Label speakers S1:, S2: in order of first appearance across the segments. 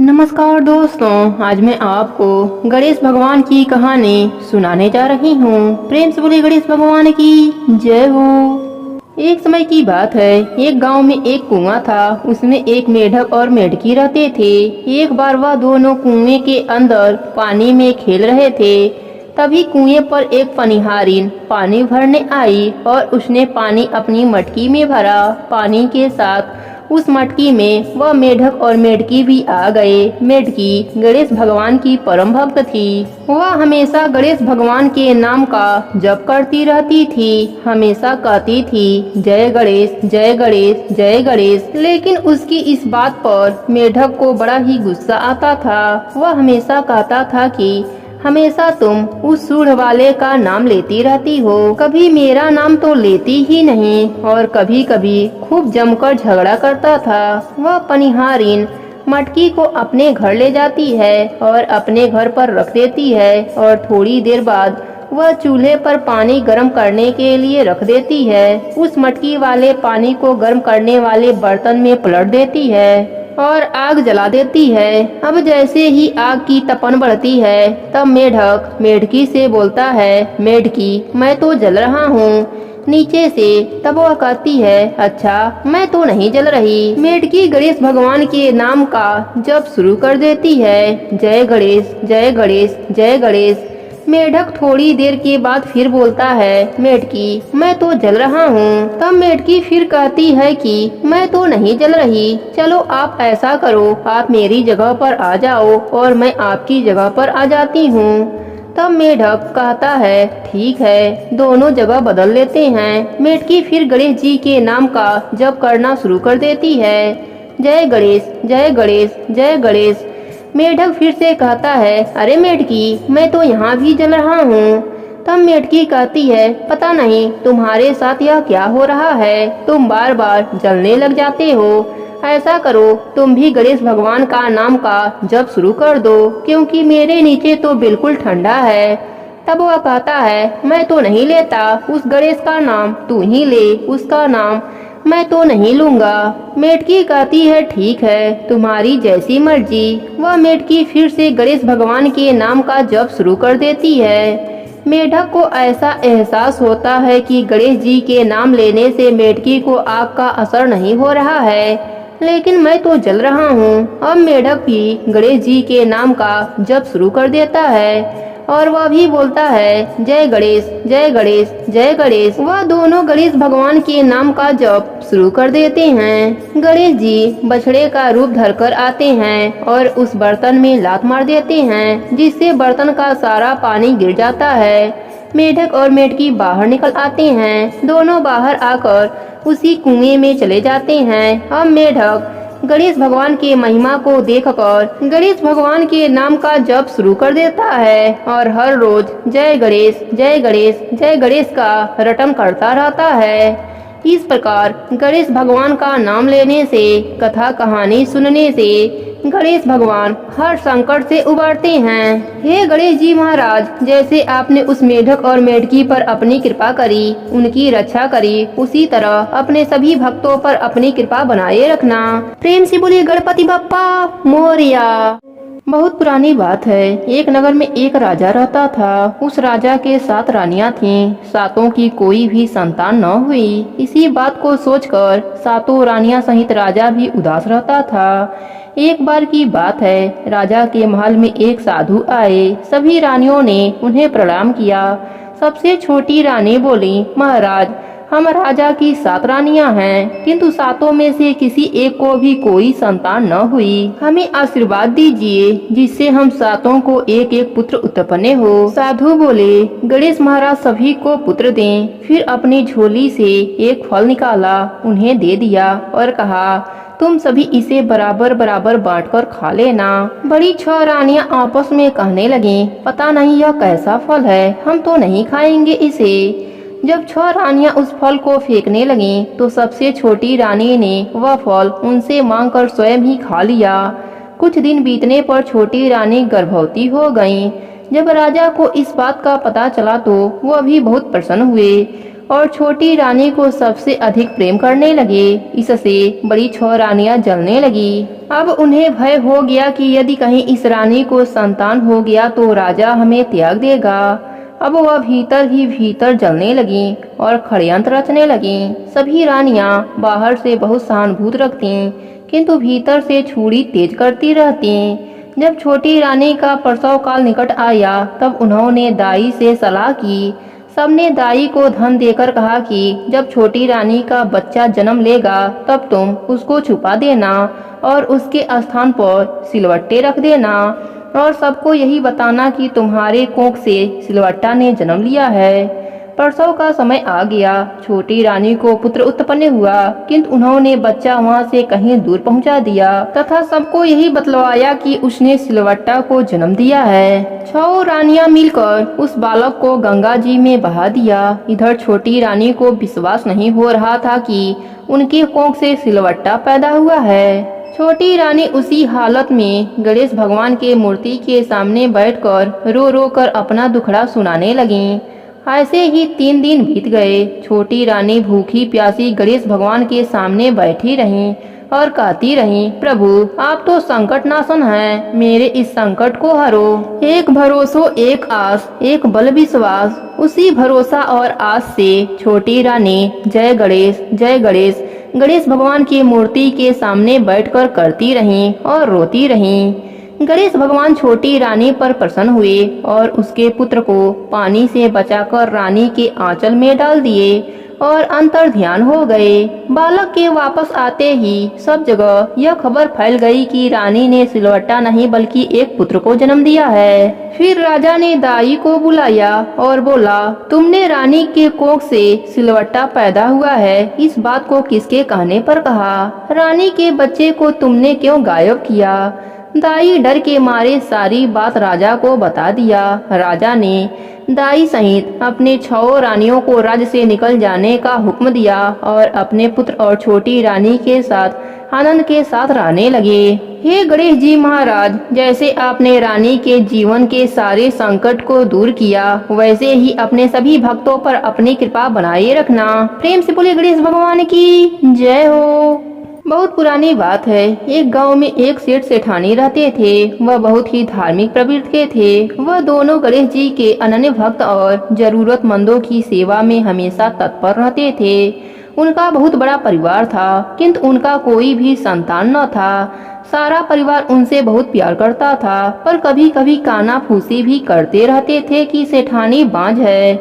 S1: नमस्कार दोस्तों, आज मैं आपको गणेश भगवान की कहानी सुनाने जा रही हूँ। प्रेम से बोले गणेश भगवान की जय हो। एक समय की बात है, एक गांव में एक कुआं था। उसमें एक मेढक और मेढकी रहते थे। एक बार वह दोनों कुएं के अंदर पानी में खेल रहे थे। तभी कुएं पर एक पनिहारिन पानी भरने आई और उसने पानी अपनी मटकी में भरा। पानी के साथ उस मटकी में वह मेढक और मेढकी भी आ गए। मेढकी गणेश भगवान की परम भक्त थी। वह हमेशा गणेश भगवान के नाम का जप करती रहती थी। हमेशा कहती थी, जय गणेश जय गणेश जय गणेश। लेकिन उसकी इस बात पर मेढक को बड़ा ही गुस्सा आता था। वह हमेशा कहता था कि हमेशा तुम उस सूढ़ वाले का नाम लेती रहती हो, कभी मेरा नाम तो लेती ही नहीं। और कभी कभी खूब जमकर झगड़ा करता था। वह पनिहारिन मटकी को अपने घर ले जाती है और अपने घर पर रख देती है और थोड़ी देर बाद वह चूल्हे पर पानी गर्म करने के लिए रख देती है। उस मटकी वाले पानी को गर्म करने वाले बर्तन में पलट देती है और आग जला देती है। अब जैसे ही आग की तपन बढ़ती है, तब मेढक मेढकी से बोलता है, मेढकी मैं तो जल रहा हूँ नीचे से। तब वह कहती है, अच्छा मैं तो नहीं जल रही। मेढकी गणेश भगवान के नाम का जप शुरू कर देती है, जय गणेश जय गणेश जय गणेश। मेढक थोड़ी देर के बाद फिर बोलता है, मेढकी मैं तो जल रहा हूँ। तब मेढकी फिर कहती है कि मैं तो नहीं जल रही। चलो आप ऐसा करो, आप मेरी जगह पर आ जाओ और मैं आपकी जगह पर आ जाती हूँ। तब मेढक कहता है, ठीक है। दोनों जगह बदल लेते हैं। मेढकी फिर गणेश जी के नाम का जप करना शुरू कर देती है, जय गणेश जय गणेश जय गणेश। मेढक फिर से कहता है, अरे मेढकी मैं तो यहाँ भी जल रहा हूँ। तब मेढकी कहती है, पता नहीं तुम्हारे साथ यह क्या हो रहा है, तुम बार बार जलने लग जाते हो। ऐसा करो, तुम भी गणेश भगवान का नाम का जप शुरू कर दो, क्योंकि मेरे नीचे तो बिल्कुल ठंडा है। तब वह कहता है, मैं तो नहीं लेता उस गणेश का नाम, तू ही ले उसका नाम, मैं तो नहीं लूंगा। मेढकी कहती है, ठीक है तुम्हारी जैसी मर्जी। वह मेढकी फिर से गणेश भगवान के नाम का जप शुरू कर देती है। मेढक को ऐसा एहसास होता है कि गणेश जी के नाम लेने से मेढकी को आग का असर नहीं हो रहा है, लेकिन मैं तो जल रहा हूँ। अब मेढक भी गणेश जी के नाम का जप शुरू कर देता है और वह भी बोलता है, जय गणेश जय गणेश जय गणेश। वह दोनों गणेश भगवान के नाम का जप शुरू कर देते हैं। गणेश जी बछड़े का रूप धरकर आते हैं और उस बर्तन में लात मार देते हैं, जिससे बर्तन का सारा पानी गिर जाता है। मेढक और मेढकी बाहर निकल आते हैं। दोनों बाहर आकर उसी कुएं में चले जाते हैं। अब मेढक गणेश भगवान के महिमा को देखकर गणेश भगवान के नाम का जप शुरू कर देता है और हर रोज जय गणेश जय गणेश जय गणेश का रटन करता रहता है। इस प्रकार गणेश भगवान का नाम लेने से, कथा कहानी सुनने से गणेश भगवान हर संकट से उबारते हैं। हे गणेश जी महाराज, जैसे आपने उस मेढक और मेढकी पर अपनी कृपा करी, उनकी रक्षा करी, उसी तरह अपने सभी भक्तों पर अपनी कृपा बनाए रखना। प्रेम से बोलिए गणपति बप्पा मोरया। बहुत पुरानी बात है। एक नगर में एक राजा रहता था। उस राजा के 7 रानियां थीं। सातों की कोई भी संतान न हुई। इसी बात को सोचकर सातों रानियां सहित राजा भी उदास रहता था। एक बार की बात है, राजा के महल में एक साधु आए। सभी रानियों ने उन्हें प्रणाम किया। सबसे छोटी रानी बोली, महाराज हम राजा की 7 रानियां हैं, किंतु सातों में से किसी एक को भी कोई संतान न हुई। हमें आशीर्वाद दीजिए, जिससे हम सातों को एक एक पुत्र उत्पन्न हो। साधु बोले, गणेश महाराज सभी को पुत्र दें। फिर अपनी झोली से एक फल निकाला, उन्हें दे दिया और कहा, तुम सभी इसे बराबर बराबर बांटकर खा लेना। बड़ी 6 रानियां आपस में कहने लगीं, पता नहीं यह कैसा फल है, हम तो नहीं खाएंगे इसे। जब 6 रानियां उस फल को फेंकने लगीं, तो सबसे छोटी रानी ने वह फल उनसे मांगकर स्वयं ही खा लिया। कुछ दिन बीतने पर छोटी रानी गर्भवती हो गईं। जब राजा को इस बात का पता चला तो वह भी बहुत प्रसन्न हुए। और छोटी रानी को सबसे अधिक प्रेम करने लगे। इससे बड़ी 6 रानियां जलने लगी। अब उन्हें भय हो गया कि यदि कहीं इस रानी को संतान हो गया तो राजा हमें त्याग देगा। अब वह भीतर ही भीतर जलने लगी और षड्यंत्र रचने लगी। सभी रानियां बाहर से बहुत सहानुभूत रखती, किंतु भीतर से छुरी तेज करती रहती। जब छोटी रानी का प्रसव काल निकट आया तब उन्होंने दाई से सलाह की। सबने दाई को धन देकर कहा कि जब छोटी रानी का बच्चा जन्म लेगा तब तुम उसको छुपा देना और उसके स्थान पर सिलवट्टे रख देना और सबको यही बताना कि तुम्हारे कोख से सिलवट्टा ने जन्म लिया है। प्रसव का समय आ गया। छोटी रानी को पुत्र उत्पन्न हुआ, किंतु उन्होंने बच्चा वहां से कहीं दूर पहुंचा दिया तथा सबको यही बतलवाया कि उसने सिलवट्टा को जन्म दिया है। 6 रानियां मिलकर उस बालक को गंगा जी में बहा दिया। इधर छोटी रानी को विश्वास नहीं हो रहा था कि उनके कोख से सिलवट्टा पैदा हुआ है। छोटी रानी उसी हालत में गणेश भगवान के मूर्ति के सामने बैठकर रो रो कर अपना दुखड़ा सुनाने लगी। ऐसे ही 3 दिन बीत गए। छोटी रानी भूखी प्यासी गणेश भगवान के सामने बैठी रहीं और कहती रहीं, प्रभु आप तो संकट नाशन हैं, मेरे इस संकट को हरो। एक भरोसो एक आस, एक बल विश्वास। उसी भरोसा और आस से छोटी रानी जय गणेश गणेश भगवान की मूर्ति के सामने बैठकर करती रहीं और रोती रहीं। गणेश भगवान छोटी रानी पर प्रसन्न हुए और उसके पुत्र को पानी से बचाकर रानी के आंचल में डाल दिए और अंतर ध्यान हो गए। बालक के वापस आते ही सब जगह यह खबर फैल गई कि रानी ने सिलवट्टा नहीं बल्कि एक पुत्र को जन्म दिया है। फिर राजा ने दाई को बुलाया और बोला, तुमने रानी के कोख से सिलवट्टा पैदा हुआ है, इस बात को किसके कहने पर कहा? रानी के बच्चे को तुमने क्यों गायब किया? दाई डर के मारे सारी बात राजा को बता दिया। राजा ने दाई सहित अपने 6 रानियों को राज्य से निकल जाने का हुक्म दिया और अपने पुत्र और छोटी रानी के साथ आनंद के साथ रहने लगे। हे गणेश जी महाराज, जैसे आपने रानी के जीवन के सारे संकट को दूर किया, वैसे ही अपने सभी भक्तों पर अपनी कृपा बनाए रखना। प्रेम से बोले गणेश भगवान की जय हो। बहुत पुरानी बात है। एक गांव में एक सेठ सेठानी रहते थे। वह बहुत ही धार्मिक प्रवृत्ति के थे। वह दोनों गणेश जी के अनन्य भक्त और जरूरतमंदों की सेवा में हमेशा तत्पर रहते थे। उनका बहुत बड़ा परिवार था, किंतु उनका कोई भी संतान न था। सारा परिवार उनसे बहुत प्यार करता था, पर कभी कभी कानाफूसी भी करते रहते थे कि सेठानी बांझ है।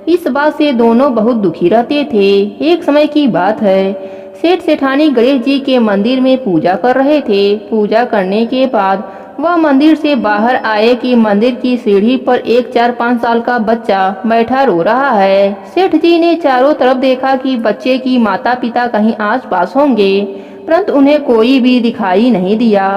S1: इस बात से दोनों बहुत दुखी रहते थे। एक समय की बात है, सेठ सेठानी गणेश जी के मंदिर में पूजा कर रहे थे। पूजा करने के बाद वह मंदिर से बाहर आए कि मंदिर की सीढ़ी पर एक 4-5 साल का बच्चा बैठा रो रहा है। सेठ जी ने चारों तरफ देखा कि बच्चे की माता पिता कहीं आस पास होंगे, परंतु उन्हें कोई भी दिखाई नहीं दिया।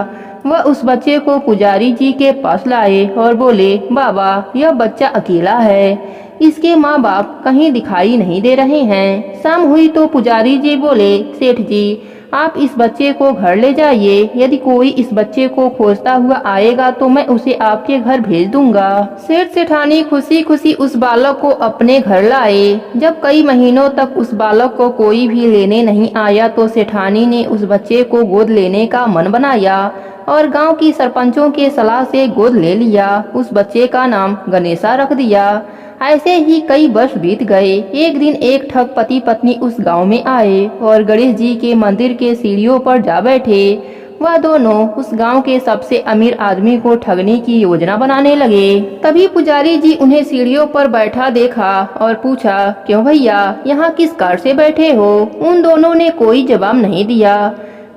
S1: वह उस बच्चे को पुजारी जी के पास लाए और बोले, बाबा यह बच्चा अकेला है, इसके माँ बाप कहीं दिखाई नहीं दे रहे हैं। शाम हुई तो पुजारी जी बोले, सेठ जी आप इस बच्चे को घर ले जाइए, यदि कोई इस बच्चे को खोजता हुआ आएगा तो मैं उसे आपके घर भेज दूंगा। सेठ सेठानी खुशी खुशी उस बालक को अपने घर लाए। जब कई महीनों तक उस बालक को कोई भी लेने नहीं आया तो सेठानी ने उस बच्चे को गोद लेने का मन बनाया और गांव की सरपंचों के सलाह से गोद ले लिया। उस बच्चे का नाम गणेशा रख दिया। ऐसे ही कई वर्ष बीत गए। एक दिन एक ठग पति पत्नी उस गांव में आए और गणेश जी के मंदिर के सीढ़ियों पर जा बैठे। वह दोनों उस गांव के सबसे अमीर आदमी को ठगने की योजना बनाने लगे। तभी पुजारी जी उन्हें सीढ़ियों पर बैठा देखा और पूछा, क्यों भैया यहाँ किस कार से बैठे हो? उन दोनों ने कोई जवाब नहीं दिया।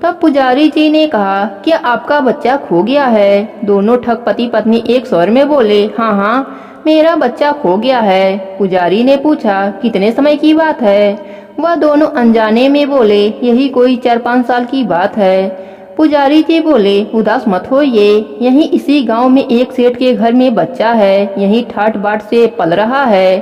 S1: तब पुजारी जी ने कहा, क्या आपका बच्चा खो गया है? दोनों ठग पति पत्नी एक स्वर में बोले, हाँ हाँ मेरा बच्चा खो गया है। पुजारी ने पूछा, कितने समय की बात है? वह दोनों अनजाने में बोले, यही कोई 4-5 साल की बात है। पुजारी जी बोले, उदास मत होइए, यहीं इसी गांव में एक सेठ के घर में बच्चा है, यहीं ठाट बाट से पल रहा है।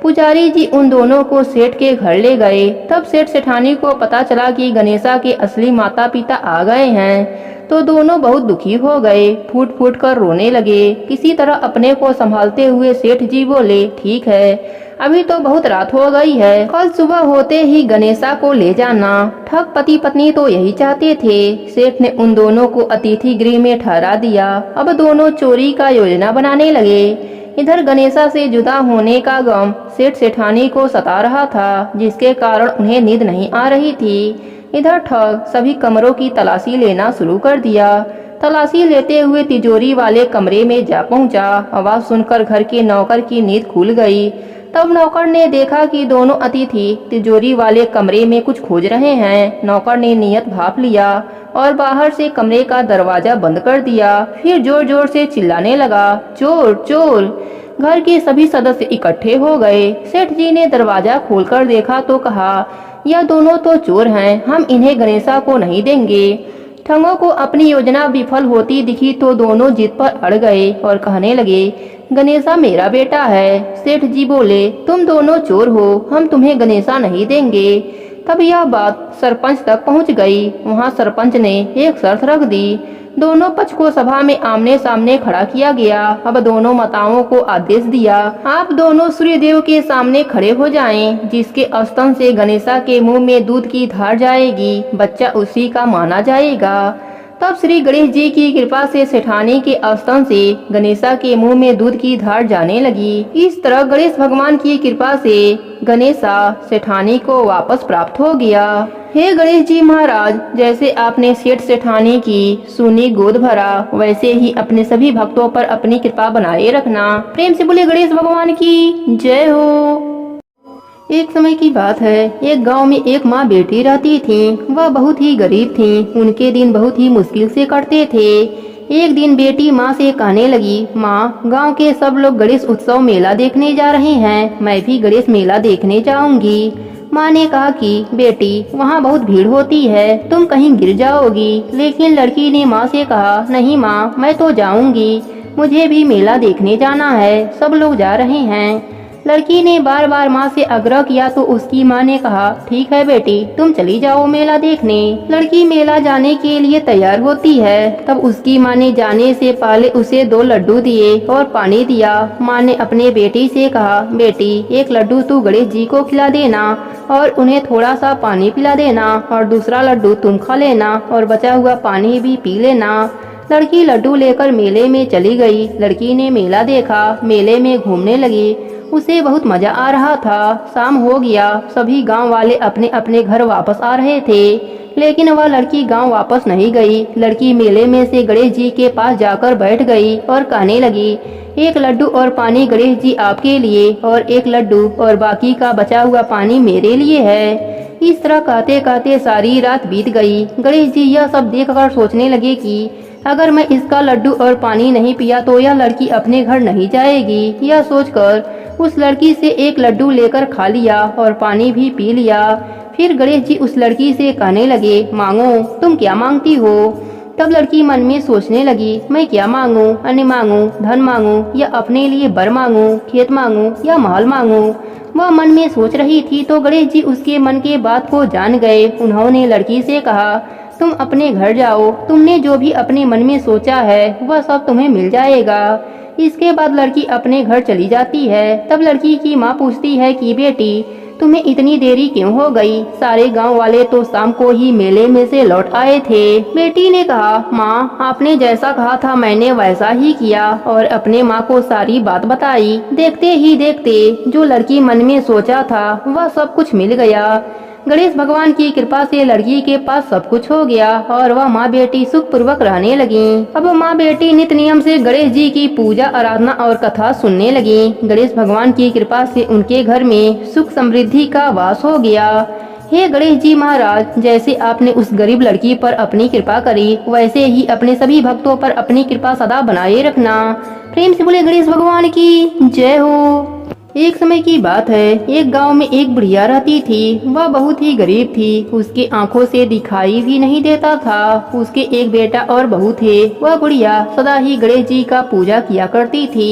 S1: पुजारी जी उन दोनों को सेठ के घर ले गए। तब सेठ सेठानी को पता चला कि गणेशा के असली माता पिता आ गए हैं, तो दोनों बहुत दुखी हो गए, फूट फूट कर रोने लगे। किसी तरह अपने को संभालते हुए सेठ जी बोले, ठीक है अभी तो बहुत रात हो गई है, कल सुबह होते ही गणेशा को ले जाना। ठग पति पत्नी तो यही चाहते थे। सेठ ने उन दोनों को अतिथि गृह में ठहरा दिया। अब दोनों चोरी का योजना बनाने लगे। इधर गणेशा से जुदा होने का गम सेठ सेठानी को सता रहा था, जिसके कारण उन्हें नींद नहीं आ रही थी। इधर ठग सभी कमरों की तलाशी लेना शुरू कर दिया। तलाशी लेते हुए तिजोरी वाले कमरे में जा पहुंचा। आवाज सुनकर घर के नौकर की नींद खुल गई। तब नौकर ने देखा कि दोनों अतिथि तिजोरी वाले कमरे में कुछ खोज रहे हैं। नौकर ने नियत भाप लिया और बाहर से कमरे का दरवाजा बंद कर दिया। फिर जोर जोर से चिल्लाने लगा, चोर चोर। घर के सभी सदस्य इकट्ठे हो गए। सेठ जी ने दरवाजा खोलकर देखा तो कहा, यह दोनों तो चोर हैं, हम इन्हें गणेशा को नहीं देंगे। ठगों को अपनी योजना विफल होती दिखी तो दोनों जिद पर अड़ गए और कहने लगे, गणेशा मेरा बेटा है। सेठ जी बोले, तुम दोनों चोर हो, हम तुम्हें गणेशा नहीं देंगे। तब यह बात सरपंच तक पहुंच गई। वहां सरपंच ने एक शर्त रख दी। दोनों पक्ष को सभा में आमने सामने खड़ा किया गया। अब दोनों माताओं को आदेश दिया, आप दोनों सूर्यदेव के सामने खड़े हो जाएं। जिसके स्तन से गणेशा के मुंह में दूध की धार जाएगी, बच्चा उसी का माना जाएगा। तब श्री गणेश जी की कृपा से सेठानी के स्तन से गणेशा के मुंह में दूध की धार जाने लगी। इस तरह गणेश भगवान की कृपा से गणेशा सेठानी को वापस प्राप्त हो गया। हे गणेश जी महाराज, जैसे आपने सेठ सेठानी की सुनी गोद भरा, वैसे ही अपने सभी भक्तों पर अपनी कृपा बनाए रखना। प्रेम से बोले गणेश भगवान की जय हो। एक समय की बात है, एक गांव में एक माँ बेटी रहती थी। वह बहुत ही गरीब थी। उनके दिन बहुत ही मुश्किल से कटते थे। एक दिन बेटी माँ से कहने लगी, माँ, गांव के सब लोग गणेश उत्सव मेला देखने जा रहे हैं, मैं भी गणेश मेला देखने जाऊंगी। माँ ने कहा कि बेटी, वहाँ बहुत भीड़ होती है, तुम कहीं गिर जाओगी। लेकिन लड़की ने माँ से कहा, नहीं माँ, मैं तो जाऊंगी, मुझे भी मेला देखने जाना है, सब लोग जा रहे हैं। लड़की ने बार बार माँ से आग्रह किया तो उसकी माँ ने कहा, ठीक है बेटी, तुम चली जाओ मेला देखने। लड़की मेला जाने के लिए तैयार होती है। तब उसकी माँ ने जाने से पहले उसे 2 लड्डू दिए और पानी दिया। माँ ने अपने बेटी से कहा, बेटी, एक लड्डू तू गणेश जी को खिला देना और उन्हें थोड़ा सा पानी पिला देना, और दूसरा लड्डू तुम खा लेना और बचा हुआ पानी भी पी लेना। लड़की लड्डू लेकर मेले में चली गई। लड़की ने मेला देखा, मेले में घूमने लगी। उसे बहुत मजा आ रहा था। शाम हो गया, सभी गांव वाले अपने अपने घर वापस आ रहे थे, लेकिन वह लड़की गांव वापस नहीं गई। लड़की मेले में से गणेश जी के पास जाकर बैठ गई और कहने लगी, एक लड्डू और पानी गणेश जी आपके लिए, और एक लड्डू और बाकी का बचा हुआ पानी मेरे लिए है। इस तरह कहते कहते सारी रात बीत गई। गणेश जी यह सब देखकर सोचने लगे कि अगर मैं इसका लड्डू और पानी नहीं पिया तो यह लड़की अपने घर नहीं जाएगी। यह सोचकर उस लड़की से एक लड्डू लेकर खा लिया और पानी भी पी लिया। फिर गणेश जी उस लड़की से कहने लगे, मांगो, तुम क्या मांगती हो? तब लड़की मन में सोचने लगी, मैं क्या मांगू? अन्न मांगू, धन मांगू, या अपने लिए बर मांगू, खेत मांगू, या महल मांगू? वह मन में सोच रही थी तो गणेश जी उसके मन के बात को जान गए। उन्होंने लड़की से कहा, तुम अपने घर जाओ, तुमने जो भी अपने मन में सोचा है वह सब तुम्हें मिल जाएगा। इसके बाद लड़की अपने घर चली जाती है। तब लड़की की माँ पूछती है कि बेटी, तुम्हें इतनी देरी क्यों हो गई? सारे गांव वाले तो शाम को ही मेले में से लौट आए थे। बेटी ने कहा, माँ, आपने जैसा कहा था मैंने वैसा ही किया और अपने माँ को सारी बात बताई। देखते ही देखते जो लड़की मन में सोचा था वह सब कुछ मिल गया। गणेश भगवान की कृपा से लड़की के पास सब कुछ हो गया और वह माँ बेटी सुख पूर्वक रहने लगी। अब माँ बेटी नित्य नियम से गणेश जी की पूजा आराधना और कथा सुनने लगी। गणेश भगवान की कृपा से उनके घर में सुख समृद्धि का वास हो गया। हे गणेश जी महाराज, जैसे आपने उस गरीब लड़की पर अपनी कृपा करी, वैसे ही अपने सभी भक्तों पर अपनी कृपा सदा बनाए रखना। प्रेम से बोले गणेश भगवान की जय हो। एक समय की बात है, एक गांव में एक बुढ़िया रहती थी। वह बहुत ही गरीब थी। उसके आंखों से दिखाई भी नहीं देता था। उसके एक बेटा और बहू थे। वह बुढ़िया सदा ही गणेश जी का पूजा किया करती थी।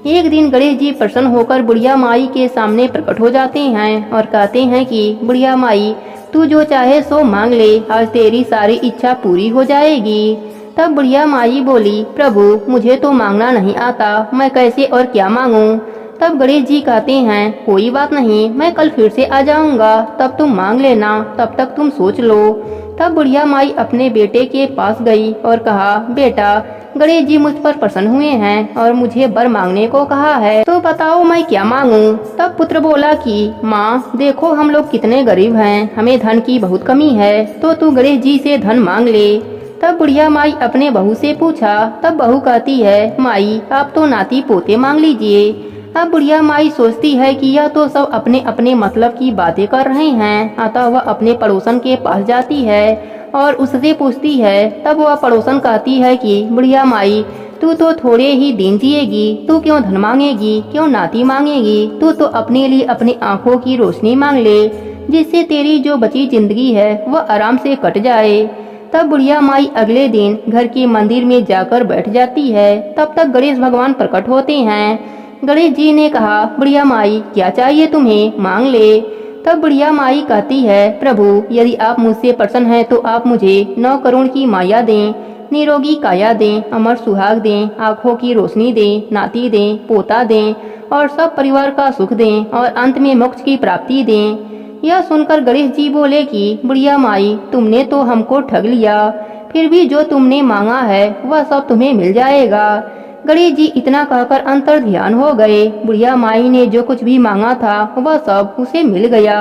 S1: एक दिन गणेश जी प्रसन्न होकर बुढ़िया माई के सामने प्रकट हो जाते हैं और कहते हैं कि बुढ़िया माई, तू जो चाहे सो मांग ले, आज तेरी सारी इच्छा पूरी हो जाएगी। तब बुढ़िया माई बोली, प्रभु, मुझे तो मांगना नहीं आता, मैं कैसे और क्या मांगूं? तब गणेश जी कहते हैं कोई बात नहीं, मैं कल फिर से आ जाऊंगा, तब तुम मांग लेना, तब तक तुम सोच लो। तब बुढ़िया माई अपने बेटे के पास गई और कहा, बेटा गणेश जी मुझ पर प्रसन्न हुए हैं और मुझे वर मांगने को कहा है, तो बताओ मैं क्या मांगूं। तब पुत्र बोला कि माँ देखो हम लोग कितने गरीब हैं, हमें धन की बहुत कमी है, तो तू गणेश जी से धन मांग ले। तब बुढ़िया माई अपने बहू से पूछा। तब बहू कहती है, माई आप तो नाती पोते मांग लीजिए। अब बुढ़िया माई सोचती है कि यह तो सब अपने अपने मतलब की बातें कर रहे हैं, अतः वह अपने पड़ोसन के पास जाती है और उससे पूछती है। तब वह पड़ोसन कहती है कि बुढ़िया माई तू तो थोड़े ही दिन जिएगी, तू क्यों धन मांगेगी, क्यों नाती मांगेगी, तू तो अपने लिए अपनी आंखों की रोशनी मांग ले, जिससे तेरी जो बची जिंदगी है वह आराम से कट जाए। तब बुढ़िया माई अगले दिन घर के मंदिर में जाकर बैठ जाती है। तब तक गणेश भगवान प्रकट होते हैं। गणेश जी ने कहा, बुढ़िया माई क्या चाहिए तुम्हें, मांग ले। तब बुढ़िया माई कहती है, प्रभु यदि आप मुझसे प्रसन्न हैं तो आप मुझे 9 करोड़ की माया दें, निरोगी काया दें, अमर सुहाग दें, आँखों की रोशनी दें, नाती दें, पोता दें और सब परिवार का सुख दें और अंत में मोक्ष की प्राप्ति दें। यह सुनकर गणेश जी बोले कि बुढ़िया माई तुमने तो हमको ठग लिया, फिर भी जो तुमने मांगा है वह सब तुम्हें मिल जाएगा। गणेश जी इतना कहकर अंतर ध्यान हो गए। बुढ़िया माई ने जो कुछ भी मांगा था वह सब उसे मिल गया।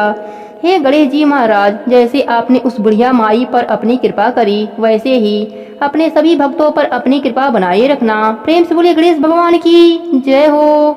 S1: हे गणेश जी महाराज, जैसे आपने उस बुढ़िया माई पर अपनी कृपा करी, वैसे ही अपने सभी भक्तों पर अपनी कृपा बनाए रखना। प्रेम से बोले गणेश भगवान की जय हो।